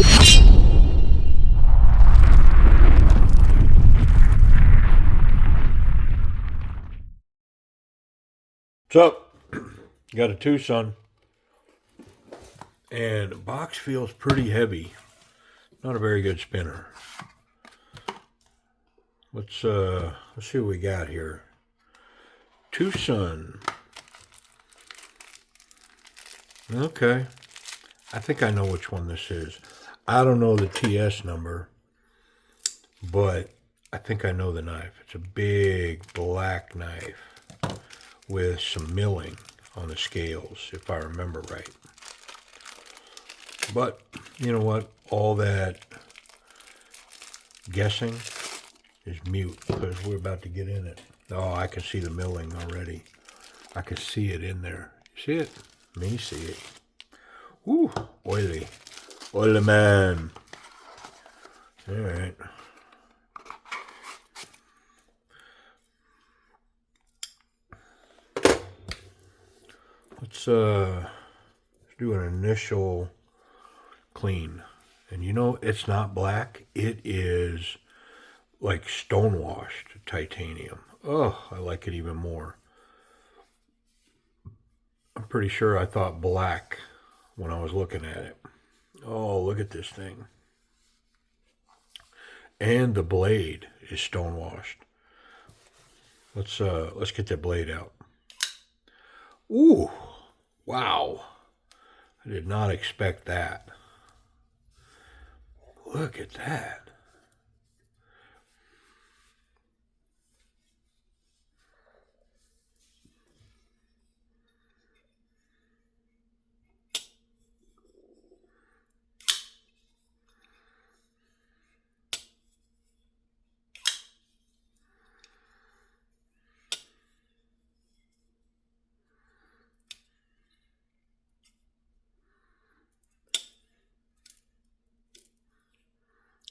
What's up? Got a Twosun, and the box feels pretty heavy. Not a very good spinner. Let's see what we got here. Twosun. Okay, I think I know which one this is. I don't know the TS number, but I think I know the knife. It's a big black knife with some milling on the scales, if I remember right. But you know what? All that guessing is mute because we're about to get in it. Oh, I can see the milling already. I can see it in there. You see it? Me see it. Woo, oily. Oily man. All right. Let's do an initial clean. And you know, it's not black. It is like stonewashed titanium. Oh, I like it even more. I'm pretty sure I thought black when I was looking at it. Oh, look at this thing. And the blade is stonewashed. Let's get that blade out. Ooh, wow. I did not expect that. Look at that.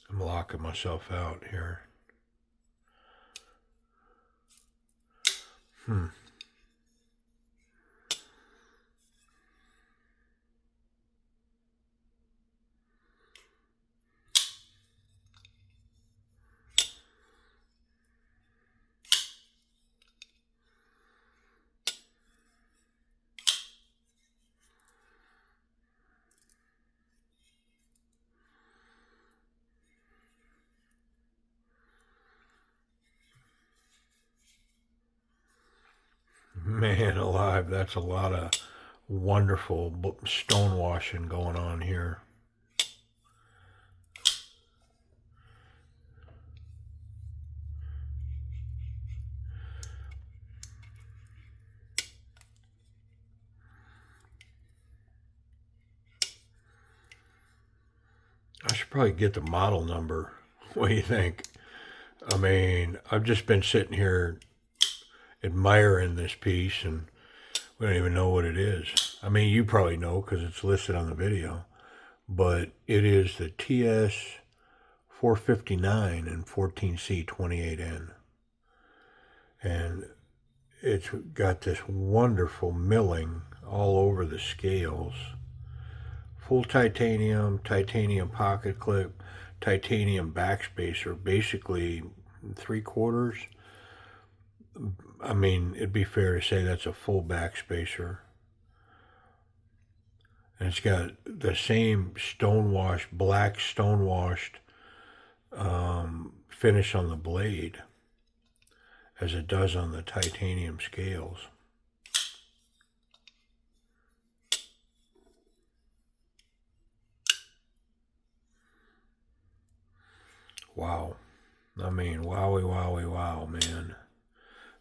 I'm locking myself out here. Man alive, that's a lot of wonderful stonewashing going on here. I should probably get the model number. What do you think? I mean, I've just been sitting here admiring this piece, and we don't even know what it is. I mean, you probably know because it's listed on the video, but it is the Ts459 and 14C28N. And it's got this wonderful milling all over the scales. Full titanium, titanium pocket clip, titanium backspacer, basically 3/4. I mean, it'd be fair to say that's a full backspacer. And it's got the same stonewashed, black stonewashed finish on the blade as it does on the titanium scales. Wow. I mean, wowie, wowie, wow, man.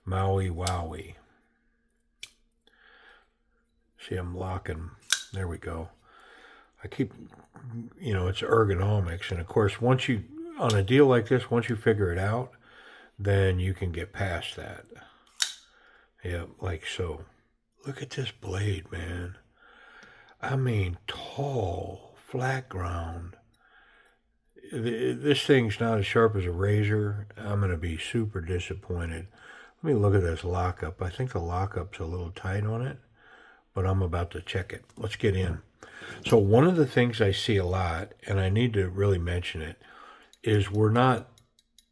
Maui, wowie. See, I'm locking. There we go. I keep, you know, it's ergonomics. And of course, once you, on a deal like this, once you figure it out, then you can get past that. Yeah, like so. Look at this blade, man. I mean, tall, flat ground. This thing's not as sharp as a razor. I'm going to be super disappointed. Let me look at this lockup. I think the lockup's a little tight on it, but I'm about to check it. Let's get in. So one of the things I see a lot, and I need to really mention it, is we're not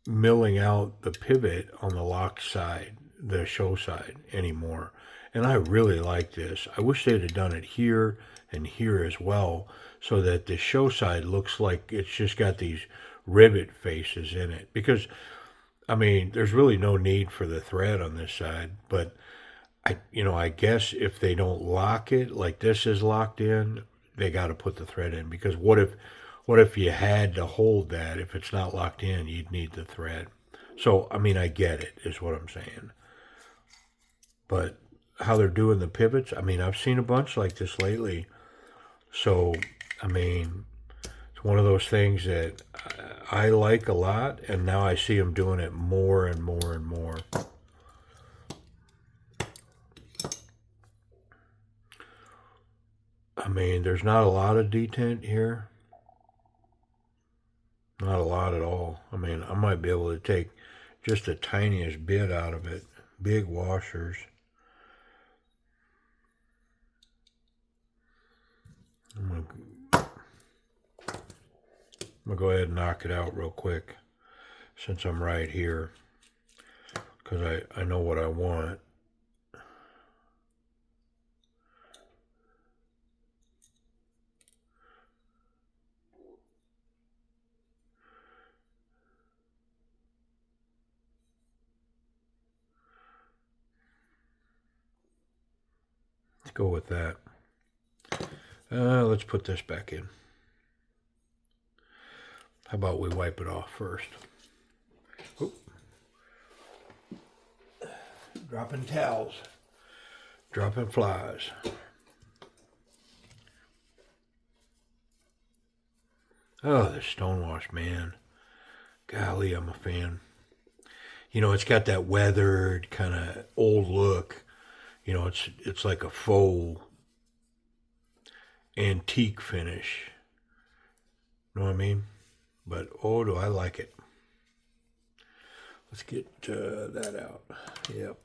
milling out the pivot on the lock side, the show side anymore. And I really like this. I wish they'd have done it here and here as well, so that the show side looks like it's just got these rivet faces in it. Because, I mean, there's really no need for the thread on this side, but I guess if they don't lock it like this is locked in, they got to put the thread in, because what if you had to hold that, if it's not locked in, you'd need the thread. So, I mean, I get it, is what I'm saying. But how they're doing the pivots, I mean, I've seen a bunch like this lately. So, I mean, it's one of those things that I like a lot, and now I see them doing it more and more and more. I mean, there's not a lot of detent here. Not a lot at all. I mean, I might be able to take just the tiniest bit out of it. Big washers. I'm gonna go ahead and knock it out real quick, since I'm right here, because I know what I want. Let's go with that. Let's put this back in. How about we wipe it off first? Oop. Dropping towels. Dropping flies. Oh, the stonewash, man. Golly, I'm a fan. It's got that weathered kind of old look. It's like a faux antique finish. Know what I mean? But oh, do I like it. Let's get that out. Yep.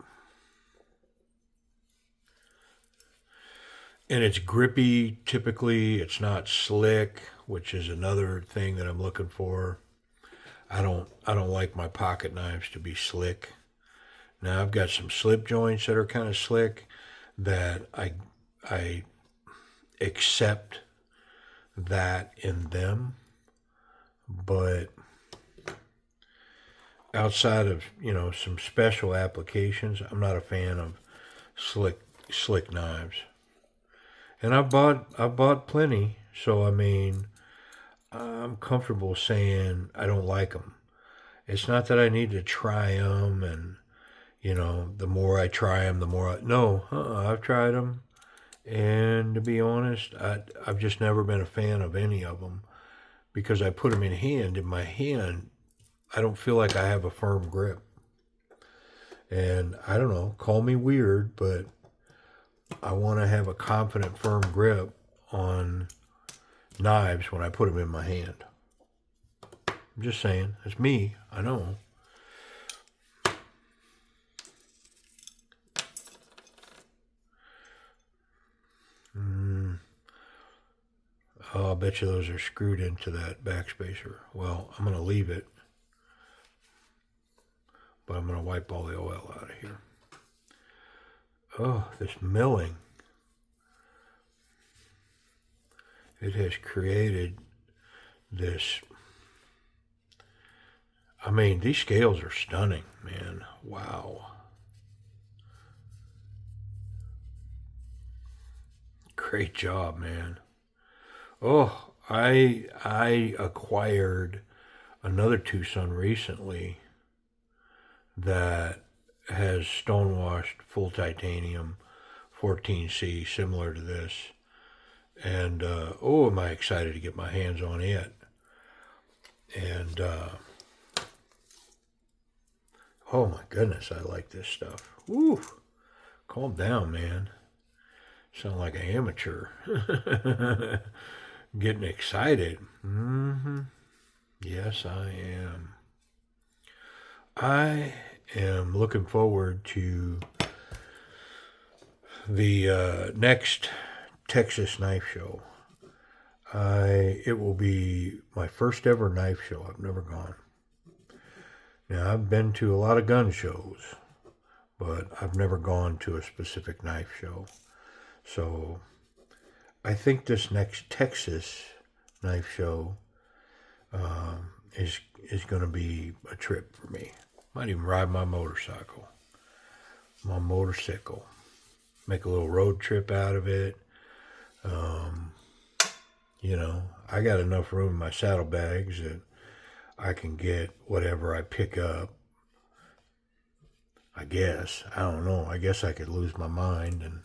And it's grippy. Typically, it's not slick, which is another thing that I'm looking for. I don't like my pocket knives to be slick. Now I've got some slip joints that are kind of slick that I accept that in them, but outside of some special applications, I'm not a fan of slick knives. And I've bought plenty, so I mean, I'm comfortable saying I don't like them. It's not that I need to try them, and the more I try them, the more no, I've tried them, and to be honest, I've just never been a fan of any of them, because I put them in my hand, I don't feel like I have a firm grip. And I don't know, call me weird, but I want to have a confident, firm grip on knives when I put them in my hand. I'm just saying, it's me, I know. Oh, I bet you those are screwed into that backspacer. Well, I'm going to leave it, but I'm going to wipe all the oil out of here. Oh, this milling. It has created this. I mean, these scales are stunning, man. Wow. Great job, man. Oh, I acquired another Twosun recently that has stonewashed full titanium 14C, similar to this. And oh, am I excited to get my hands on it. And oh my goodness, I like this stuff. Woo! Calm down, man. Sound like an amateur. Getting excited. Yes, I am. I am looking forward to the next Texas knife show. It will be my first ever knife show. I've never gone. Now, I've been to a lot of gun shows, but I've never gone to a specific knife show. So I think this next Texas knife show is going to be a trip for me. Might even ride my motorcycle. Make a little road trip out of it. You know, I got enough room in my saddlebags that I can get whatever I pick up. I guess. I don't know. I guess I could lose my mind and,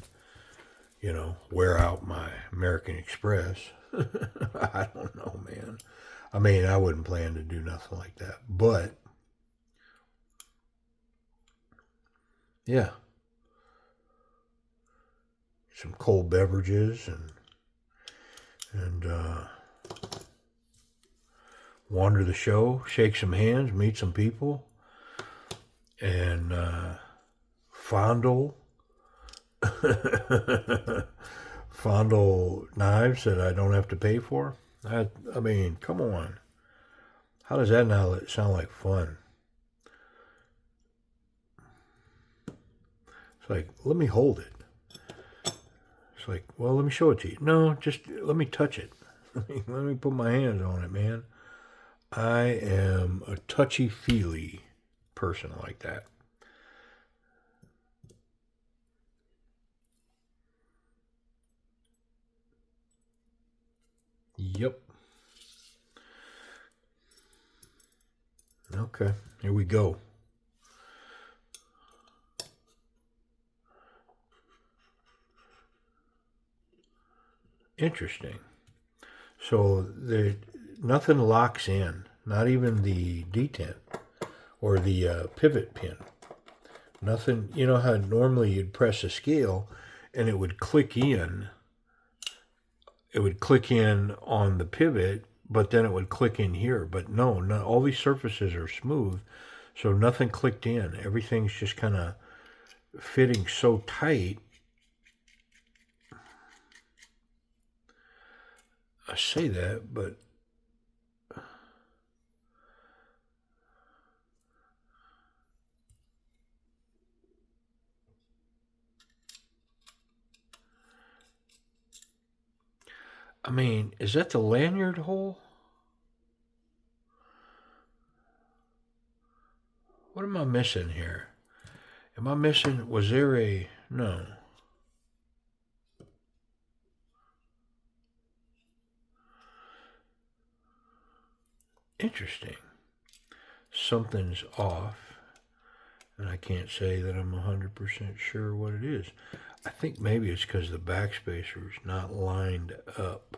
you know, wear out my American Express. I don't know, man. I mean, I wouldn't plan to do nothing like that. But, yeah. Some cold beverages and wander the show, shake some hands, meet some people, and fondle knives that I don't have to pay for. I mean, come on. How does that not sound like fun? It's like, let me hold it. It's like, well, let me show it to you. No, just let me touch it. Let me put my hands on it, man. I am a touchy-feely person like that. Yep. Okay, here we go. Interesting. So nothing locks in, not even the detent or the pivot pin. Nothing. You know how normally you'd press a scale and it would click in. It would click in on the pivot, but then it would click in here. But no, all these surfaces are smooth, so nothing clicked in. Everything's just kind of fitting so tight. I say that, but I mean, is that the lanyard hole? What am I missing here? Am I missing, was there a, no. Interesting. Something's off, and I can't say that I'm 100% sure what it is. I think maybe it's because the backspacer is not lined up.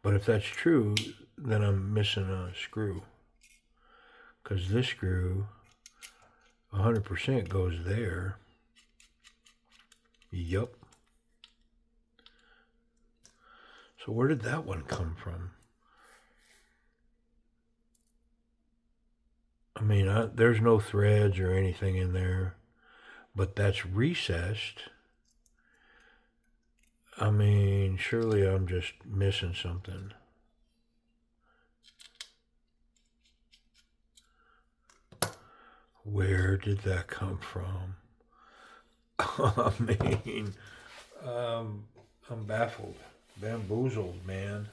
But if that's true, then I'm missing a screw. Because this screw 100% goes there. Yup. So where did that one come from? I mean, there's no threads or anything in there, but that's recessed. I mean, surely I'm just missing something. Where did that come from? I mean, I'm baffled, bamboozled, man.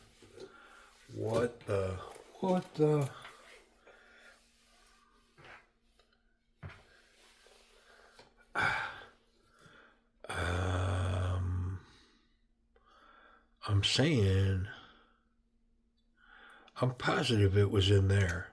What the? I'm saying, I'm positive it was in there.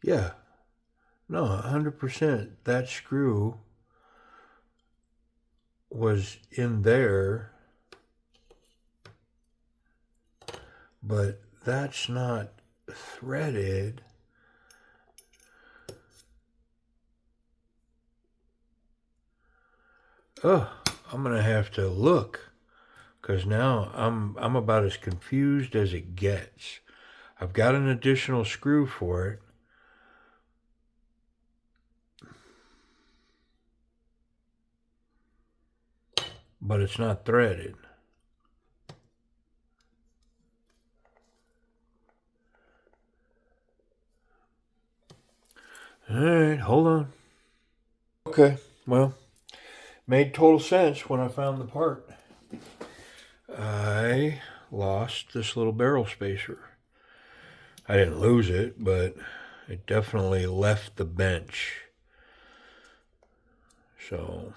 Yeah, no, 100%. That screw was in there, but that's not threaded. Oh, I'm gonna have to look, because now I'm about as confused as it gets. I've got an additional screw for it. But it's not threaded. All right, hold on. Okay, well, made total sense when I found the part. I lost this little barrel spacer. I didn't lose it, but it definitely left the bench. So,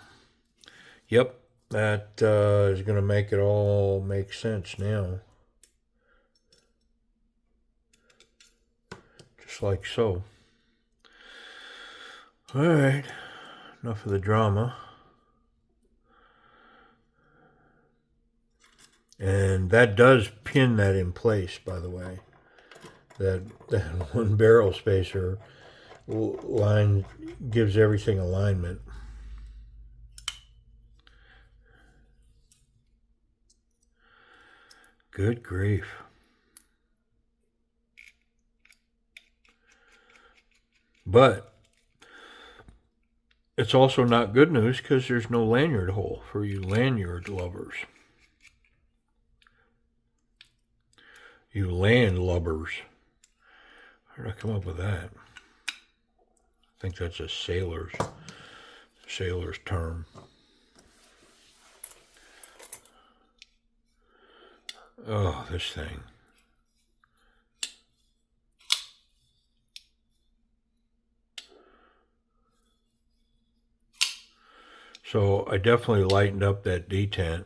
yep, that is going to make it all make sense now. Just like so. All right, enough of the drama. And that does pin that in place, by the way. That one barrel spacer line gives everything alignment. Good grief. But it's also not good news because there's no lanyard hole for you lanyard lovers. You land lubbers. How did I come up with that? I think that's a sailor's term. Oh, this thing. So I definitely lightened up that detent.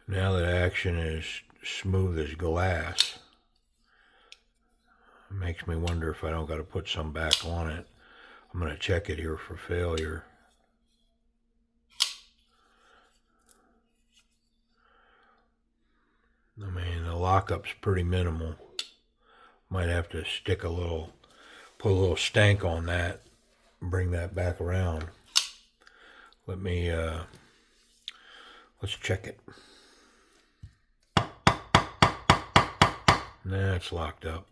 Now that action is smooth as glass. It makes me wonder if I don't got to put some back on it. I'm going to check it here for failure. I mean, the lockup's pretty minimal. Might have to put a little stank on that, and bring that back around. Let's check it. Nah, it's locked up.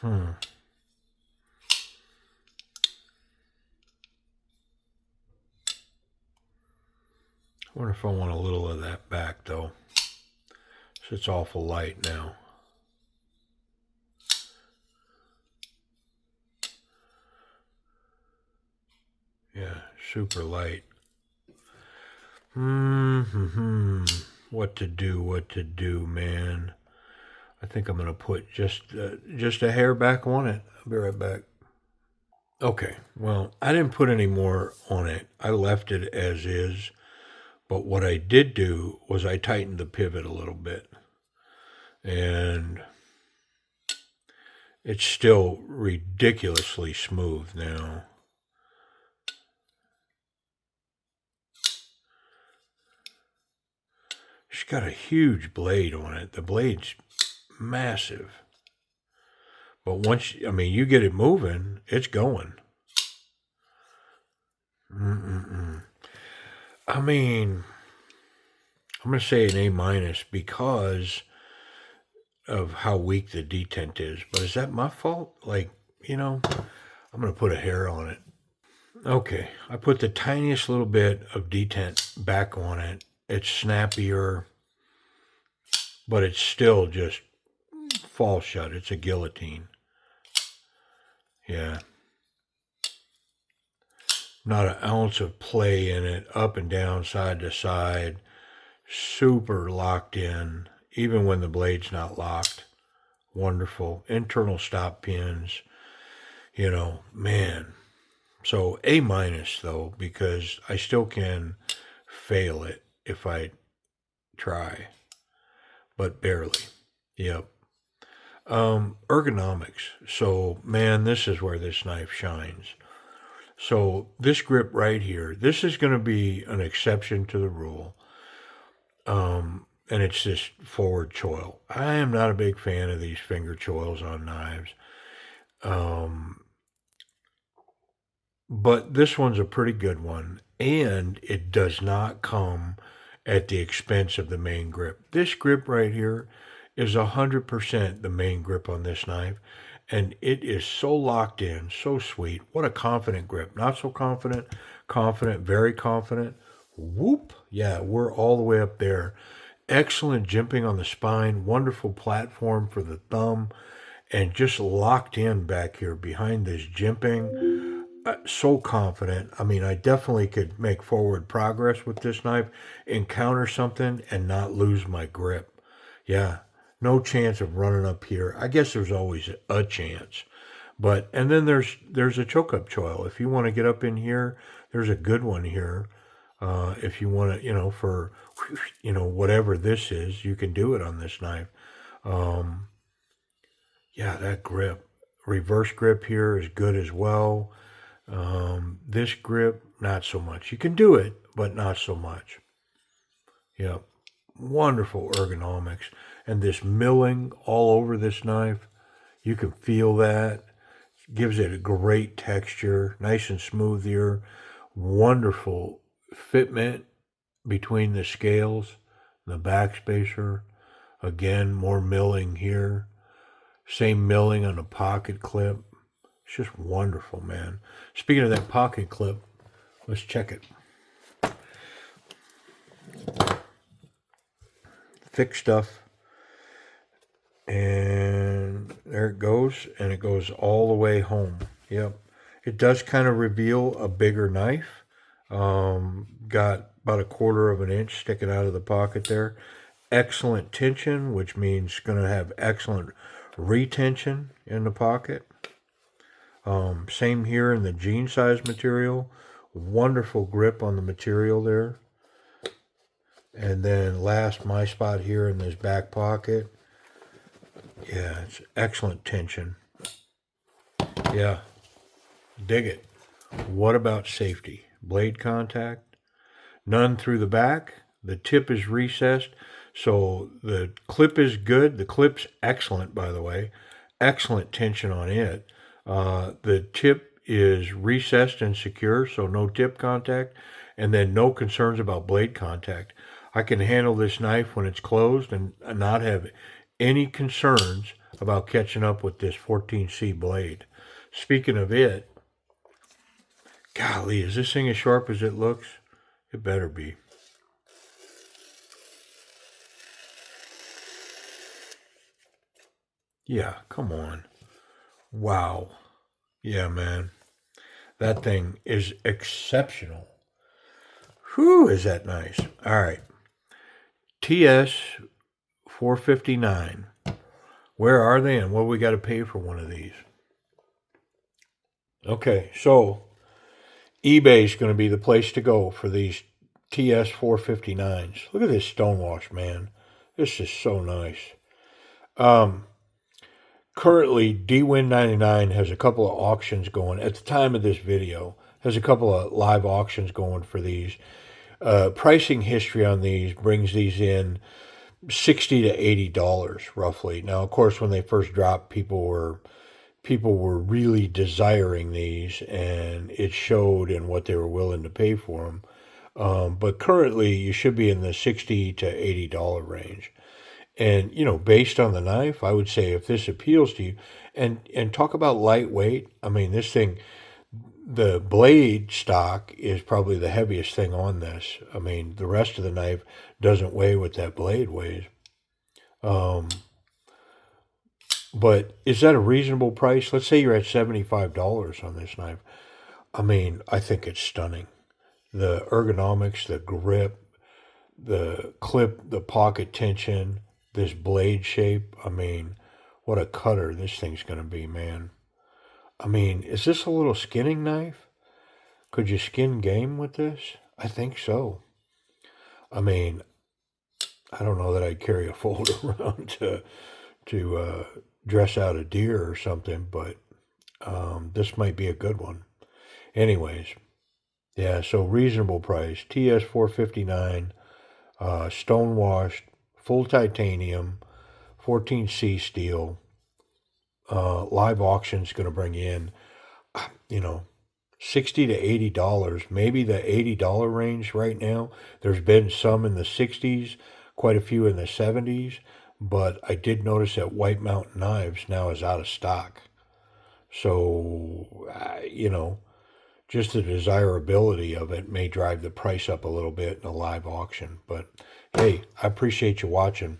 I wonder if I want a little of that back, though. So it's awful light now. Yeah, super light. What to do, man. I think I'm going to put just a hair back on it. I'll be right back. Okay, well, I didn't put any more on it. I left it as is. But what I did do was I tightened the pivot a little bit. And it's still ridiculously smooth now. She's got a huge blade on it. The blade's massive. But once, you get it moving, it's going. I'm going to say an A- because of how weak the detent is. But is that my fault? I'm going to put a hair on it. Okay, I put the tiniest little bit of detent back on it. It's snappier, but it's still just fall shut. It's a guillotine. Yeah. Not an ounce of play in it, up and down, side to side. Super locked in, even when the blade's not locked. Wonderful. Internal stop pins. Man. So A- though, because I still can fail it if I try, but barely. Yep. Ergonomics. So, man, this is where this knife shines. So this grip right here, this is going to be an exception to the rule. And it's this forward choil. I am not a big fan of these finger choils on knives. But this one's a pretty good one. And it does not come at the expense of the main grip. This grip right here is 100% the main grip on this knife. And it is so locked in, so sweet. What a confident grip. Not so confident, confident, very confident. Whoop. Yeah, we're all the way up there. Excellent jimping on the spine. Wonderful platform for the thumb. And just locked in back here behind this jimping. So confident. I mean, I definitely could make forward progress with this knife, encounter something, and not lose my grip. Yeah, no chance of running up here. I guess there's always a chance. But, and then there's a choke up choil. If you want to get up in here, there's a good one here. If you want to, for, whatever this is, you can do it on this knife. Yeah, that grip. Reverse grip here is good as well. This grip, not so much. You can do it, but not so much. Yep. Wonderful ergonomics. And this milling all over this knife, you can feel that. Gives it a great texture, nice and smooth here. Wonderful fitment between the scales, the backspacer. Again, more milling here. Same milling on the pocket clip. It's just wonderful, man. Speaking of that pocket clip, let's check it. Thick stuff. And there it goes. And it goes all the way home. Yep. It does kind of reveal a bigger knife. Got about 1/4 of an inch sticking out of the pocket there. Excellent tension, which means going to have excellent retention in the pocket. Same here in the jean size material. Wonderful grip on the material there. And then last, my spot here in this back pocket. Yeah, it's excellent tension. Yeah, dig it. What about safety? Blade contact? None through the back. The tip is recessed. So the clip is good. The clip's excellent, by the way. Excellent tension on it. The tip is recessed and secure, so no tip contact, and then no concerns about blade contact. I can handle this knife when it's closed and not have any concerns about catching up with this 14C blade. Speaking of it, golly, is this thing as sharp as it looks? It better be. Yeah, come on. Wow. Yeah, man. That thing is exceptional. Whew, is that nice. All right. Ts459. Where are they and what do we got to pay for one of these? Okay, so eBay is going to be the place to go for these TS459s. Look at this stonewash, man. This is so nice. Currently, DWin99 has a couple of auctions going. At the time of this video, has a couple of live auctions going for these. Pricing history on these brings these in $60 to $80 roughly. Now, of course, when they first dropped, people were really desiring these, and it showed in what they were willing to pay for them. But currently, you should be in the $60 to $80 range. And, based on the knife, I would say if this appeals to you, and talk about lightweight, I mean, this thing, the blade stock is probably the heaviest thing on this. I mean, the rest of the knife doesn't weigh what that blade weighs. But is that a reasonable price? Let's say you're at $75 on this knife. I mean, I think it's stunning. The ergonomics, the grip, the clip, the pocket tension, this blade shape. I mean, what a cutter this thing's going to be, man. I mean, is this a little skinning knife? Could you skin game with this? I think so. I mean, I don't know that I'd carry a folder around to dress out a deer or something, but this might be a good one. Anyways, yeah, so reasonable price. TS459, stone washed, full titanium, 14C steel. Live auction's going to bring in, you know, $60 to $80, maybe the $80 range right now. There's been some in the 60s, quite a few in the 70s, but I did notice that White Mountain Knives now is out of stock. So, just the desirability of it may drive the price up a little bit in a live auction. But hey, I appreciate you watching.